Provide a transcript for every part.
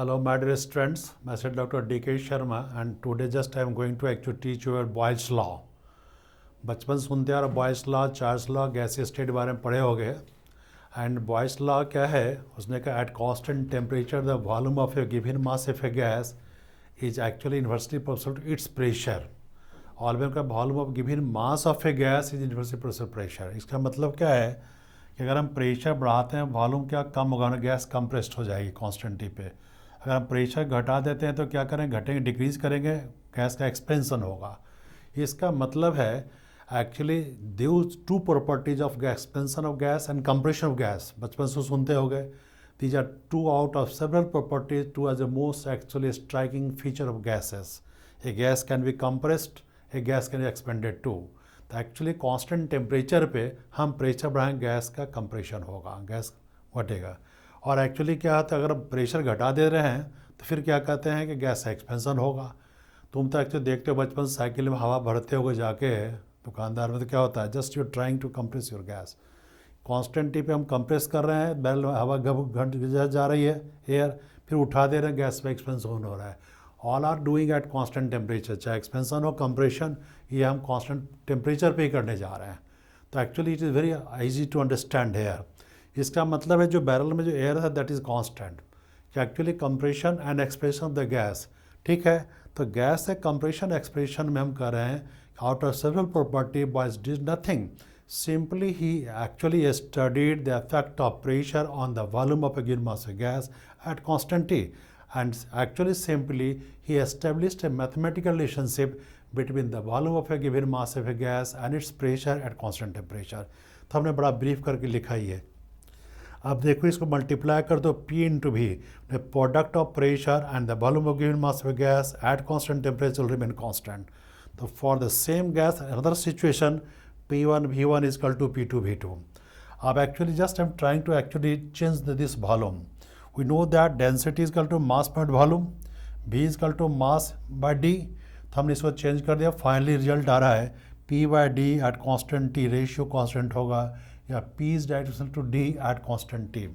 Hello, my dear students. Myself Dr. D.K. Sharma, and today just I am going to actually teach you Boyle's law. बचपन सुनते आ रहे boys law, Charles law, गैसीय state के बारे में पढ़े होगे. एंड बॉयस लॉ क्या है? उसने कहा at constant temperature the volume of a given mass of a gas is actually inversely proportional to its pressure. Always का volume of given mass of a gas is inversely proportional pressure. इसका मतलब क्या है कि अगर हम pressure बढ़ाते हैं वॉल्यूम क्या कम होगा ना, गैस कंप्रेस्ड हो जाएगी कांस्टेंट टी पे. अगर हम प्रेशर घटा देते हैं तो क्या करेंगे, घटेंगे, डिक्रीज करेंगे, गैस का एक्सपेंशन होगा. इसका मतलब है actually these two properties of expansion of gas and compression of gas, बचपन से सुनते हो गए. These are two out of several properties to as the most actually striking feature of gases. A gas can be compressed, a gas can be expanded too. तो actually constant temperature पे हम pressure बढ़ाएंगे, gas का compression होगा, gas घटेगा. और actually क्या होता है, अगर प्रेशर घटा दे रहे हैं तो फिर क्या कहते हैं कि गैस एक्सपेंशन होगा. तुम तो एक्चुअली देखते हो बचपन साइकिल में हवा भरते हो जाके दुकानदार में, तो क्या होता है, just you trying to compress your gas. Constant T पे हम कंप्रेस कर रहे हैं, बैरल में हवा घट जा रही है एयर, फिर उठा दे रहे हैं, गैस में एक्सपेंशन हो रहा है. All are doing at constant temperature, चाहे एक्सपेंशन हो कंप्रेशन, ये हम कांस्टेंट टेम्परेचर पे ही करने जा रहे हैं. तो actually it is very easy to understand here. इसका मतलब है जो बैरल में जो एयर है दैट इज़ कांस्टेंट, कि actually compression and expression of the gas. ठीक है, तो गैस से कंप्रेशन एक्सप्रेशन में हम कर रहे हैं out of several property. Boys did nothing, simply he actually studied the effect of pressure on the volume of a given mass of gas at constant T, and actually simply he established a mathematical relationship between the volume of a given mass of a gas and its pressure at constant temperature. तो हमने बड़ा brief करके लिखा ही है. अब देखो इसको multiply कर दो, P into V product of pressure and the volume of given mass of gas at constant temperature remain constant. तो for the same gas another situation P1 V1 is equal to P2 V2. अब actually just I'm trying to actually change this volume. We know that density is equal to mass per volume, V is equal to mass by D. तो हमने इसको change कर दिया. Finally result आ रहा है P by D at constant T, ratio constant होगा, या P is directional to D at constant T.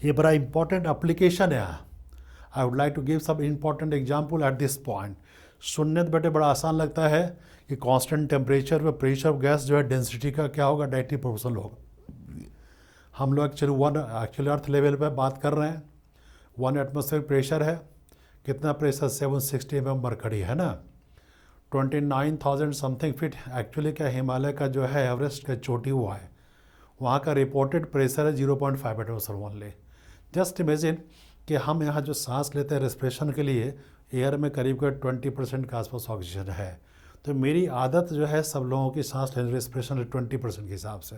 ये बड़ा इंपॉर्टेंट एप्लीकेशन है. I would like to give सब important example at this point. सुनने तो बेटे बड़ा आसान लगता है कि कांस्टेंट टेम्परेचर पे प्रेशर ऑफ गैस जो है डेंसिटी का क्या होगा, डायरेक्टली प्रोपोर्शनल होगा. हम लोग एक्चुअली अर्थ लेवल पे बात कर रहे हैं. 1 एटमॉस्फेयर प्रेशर है, कितना प्रेशर, 760 mm मरकरी है ना, 29,000 समथिंग फीट. एक्चुअली क्या हिमालय का जो है एवरेस्ट का चोटी हुआ है, वहाँ का रिपोर्टेड प्रेशर है 0.5 एटमॉस्फेयर ओनली. जस्ट इमेजिन कि हम यहाँ जो सांस लेते हैं रेस्पिरेशन के लिए एयर में करीब 20% के आसपास ऑक्सीजन है. तो मेरी आदत जो है सब लोगों की सांस लेने रेस्पिरेशन 20% के हिसाब से.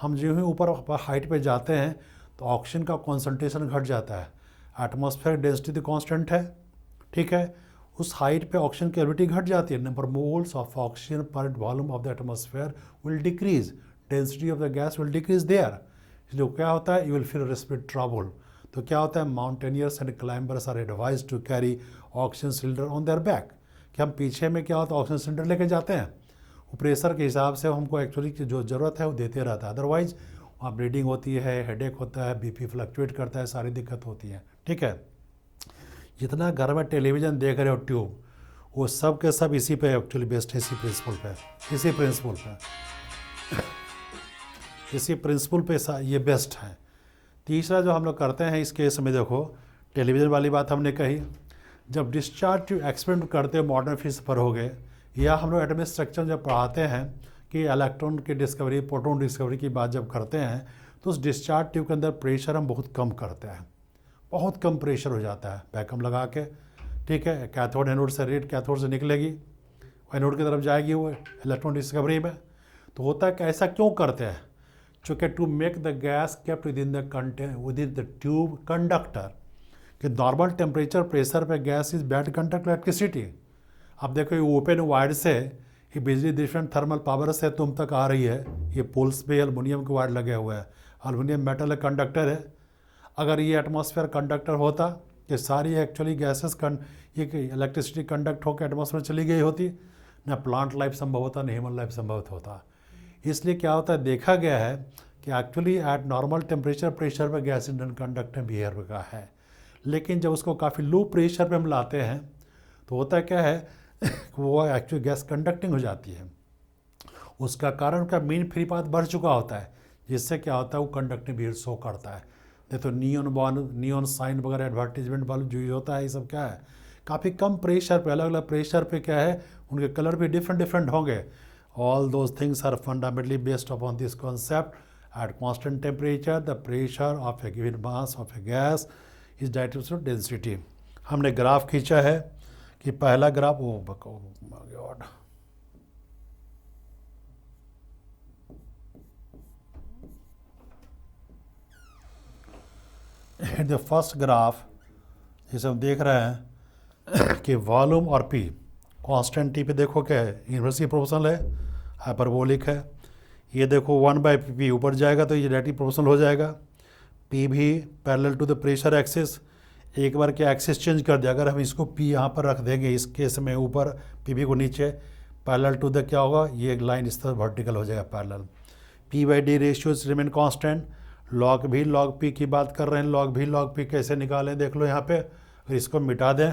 हम जो ही ऊपर हाइट पे जाते हैं तो ऑक्सीजन का कॉन्सेंट्रेशन घट जाता है. एटमॉस्फेयर डेंसिटी तो कांस्टेंट है, ठीक है, उस हाइट पे ऑक्सीजन की एबिलिटी घट जाती है. नंबर मोल्स ऑफ ऑक्सीजन पर volume of the atmosphere will decrease, density of the gas will decrease there. इसलिए क्या होता है, you will feel respiratory trouble. तो क्या होता है, mountaineers and climbers are advise to carry oxygen cylinder on their back. कि हम पीछे में क्या होता है ऑक्सीजन सिलेंडर लेके जाते हैं, वो प्रेशर के हिसाब से हमको एक्चुअली जो ज़रूरत है वो देते रहता है. अदरवाइज वहाँ ब्लीडिंग होती है, हेडेक होता है, बीपी फ्लक्चुएट करता है, सारी दिक्कत होती है. ठीक है, जितना घर में टेलीविज़न देख रहे हो ट्यूब, वो सब के सब इसी पे एक्चुअली बेस्ड है, इसी प्रिंसिपल पे ये बेस्ट है. तीसरा जो हम लोग करते हैं इस केस में, देखो टेलीविज़न वाली बात हमने कही, जब डिस्चार्ज ट्यूब एक्सपेरिमेंट करते हो मॉडर्न फिजिक्स पर हो गए, या हम लोग एटॉमिक स्ट्रक्चर जब पढ़ाते हैं कि इलेक्ट्रॉन की डिस्कवरी, प्रोटॉन डिस्कवरी की बात जब करते हैं, तो उस डिस्चार्ज ट्यूब के अंदर प्रेशर हम बहुत कम करते हैं, बहुत कम प्रेशर हो जाता है वैक्यूम लगा के. ठीक है, कैथोड एनोड से रेड कैथोड से निकलेगी, एनोड की तरफ जाएगी वो इलेक्ट्रॉन डिस्कवरी में. तो होता है कि ऐसा क्यों करते हैं, चूँकि to make the gas kept within the tube conductor, कि नॉर्मल टेम्परेचर प्रेशर पे gas is bad conductor electricity. अब देखो ये ओपन वायर से ये बिजली डिफरेंट थर्मल पावर से तुम तक आ रही है, ये पोल्स पे एल्युमिनियम के वायर लगे हुए हैं, एल्युमिनियम मेटल कंडक्टर है. अगर ये एटमॉस्फेयर कंडक्टर होता कि सारी एक्चुअली गैसेस ये इलेक्ट्रिसिटी कंडक्ट होकर एटमॉस्फेयर चली गई होती, ना प्लांट लाइफ संभव होता, ना ह्यूमन लाइफ संभव होता. इसलिए क्या होता है, देखा गया है कि actually eight normal temperature pressure पर गैस इंडियन कंडक्टर बिहेव का है. लेकिन जब उसको काफ़ी लो प्रेशर पे हम लाते हैं तो होता क्या है वो एक्चुअली गैस कंडक्टिंग हो जाती है। उसका कारण का मीन फ्री पाथ बढ़ चुका होता है, जिससे क्या होता है वो कंडक्टिंग बिहेवियर शो करता है। नहीं तो नियॉन साइन वगैरह एडवर्टीजमेंट बल्ब जो यूज होता है ये सब क्या है काफ़ी कम प्रेशर पे, अलग अलग प्रेशर पे क्या है उनके कलर भी डिफरेंट डिफरेंट होंगे। All those things are fundamentally based upon this concept at constant temperature the pressure of a given mass of a gas is directed to density. हमने ग्राफ खींचा है कि पहला graph god the first graph जिसे हम देख रहे हैं कि वॉल्यूम और पी कांस्टेंट टी पे देखो क्या है इन्वर्सली प्रोपोर्शनल है, हाइपरबोलिक है। ये देखो 1/p ऊपर जाएगा तो ये डायरेक्टली प्रोपोर्शनल हो जाएगा। P V parallel to the pressure axis. एक बार क्या एक्सिस चेंज कर दिया, अगर हम इसको पी यहाँ पर रख देंगे इस केस में ऊपर पी भी को नीचे, पैरेलल टू द क्या होगा ये एक लाइन इस तरह वर्टिकल हो जाएगा parallel. P/D ratios remain constant. Log भी लॉग पी की बात कर रहे हैं, लॉग भी लॉग पी कैसे निकालें देख लो यहाँ पे, अगर इसको मिटा दें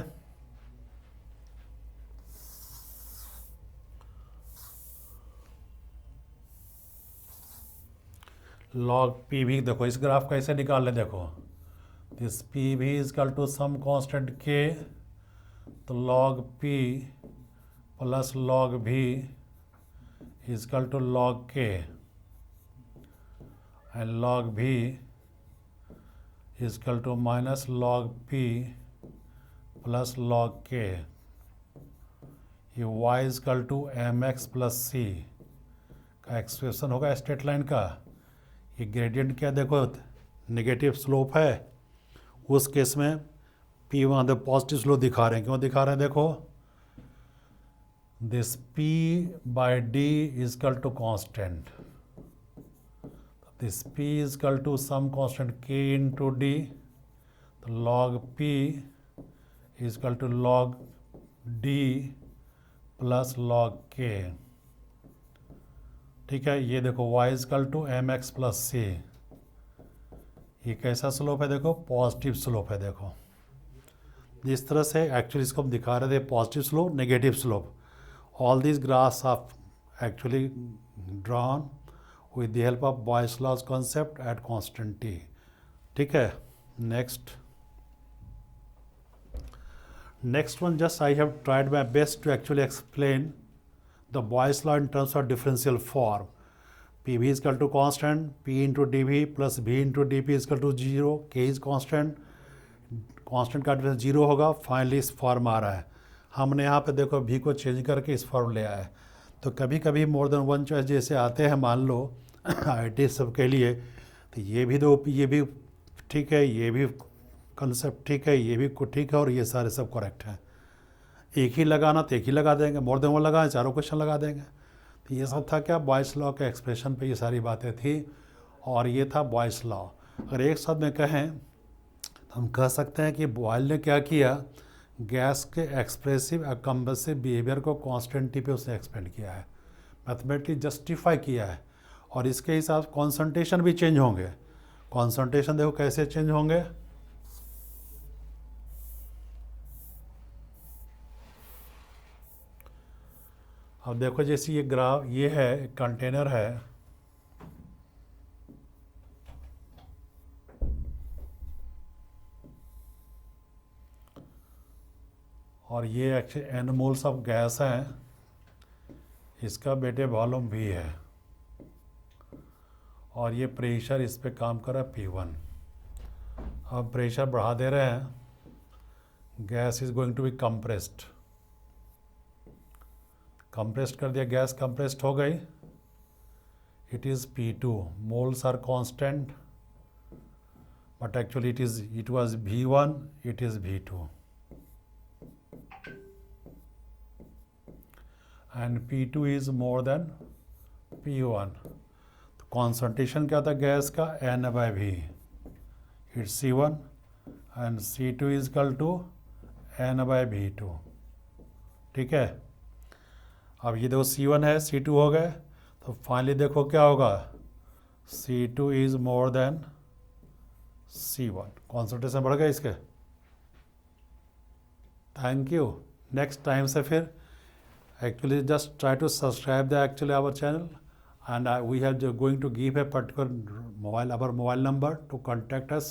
लॉग पी भी देखो इस ग्राफ कैसे निकाल लें, देखो this P V is equal to some constant K, तो log P plus log V is equal to log K and log v is equal to minus log p plus log k। ये y is equal to mx plus c का expression होगा straight line का। ये gradient क्या देखो negative slope है, उस case में p वहाँ पे पॉजिटिव स्लोप दिखा रहे हैं, क्यों दिखा रहे हैं देखो this p/d is equal to constant, this p is equal to some constant k into d, तो log p is equal to log d plus log k। ठीक है, ये देखो y is equal to mx plus c। ये कैसा slope है देखो positive slope है। देखो जिस तरह से एक्चुअली इसको हम दिखा रहे थे positive slope negative slope, all these graphs are actually drawn with the help of Boyle's laws concept at constant t। ठीक है, next one just I have tried my best to actually explain the Boyle's law in terms of differential form। PV is equal to constant, P into dV plus V into dP is equal to 0, K is constant, constant का difference 0 होगा। Finally इस form आ रहा है, हमने यहाँ पे देखो V को चेंज करके इस फॉर्म ले आया है। तो कभी कभी मोर देन वन चॉइस जैसे आते हैं मान लो IT सब के लिए, तो ये भी दो ये भी ठीक है, ये भी कंसेप्ट ठीक है, ये भी ठीक है और ये सारे सब करेक्ट हैं। एक ही लगाना तो एक ही लगा देंगे, मोर देन वन लगाएं चारों क्वेश्चन लगा देंगे। तो ये सब था क्या बॉयल्स लॉ के एक्सप्रेशन पे ये सारी बातें थी, और ये था बॉयल्स लॉ। अगर एक साथ में कहें तो हम कह सकते हैं कि बॉयल ने क्या किया, गैस के एक्सप्रेसिव और कंबसिव बिहेवियर को कांस्टेंट टी पे उसने एक्सपेंड किया है, मैथमेटिकली जस्टिफाई किया है, और इसके हिसाब से कॉन्सेंट्रेशन भी चेंज होंगे। कॉन्सेंट्रेशन देखो कैसे चेंज होंगे, अब देखो जैसे ये ग्राफ ये है एक कंटेनर है, और ये actually n moles of gas हैं, इसका बेटे वॉल्यूम भी है, और ये प्रेशर इस पे काम कर रहा है P1। अब प्रेशर बढ़ा दे रहे हैं, gas is going to be compressed, compressed कर दिया, गैस कंप्रेस्ड हो गई। It is P2, moles are constant but actually it was V1, it is V2 and P2 is more than P1। तो कॉन्सेंट्रेशन क्या था गैस का N/V, it's C1 and C2 is equal to N/V2। ठीक है, अब ये देखो C1 है C2 हो गए, तो फाइनली देखो क्या होगा C2 is more then C1, concentration बढ़ गया इसके। Thank you. नेक्स्ट टाइम से फिर actually just try to subscribe the actually our channel, and we have going to give a particular our mobile number to contact us.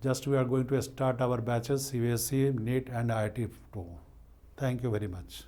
Just we are going to start our batches CBSE, NEET and IIT too. Thank you very much.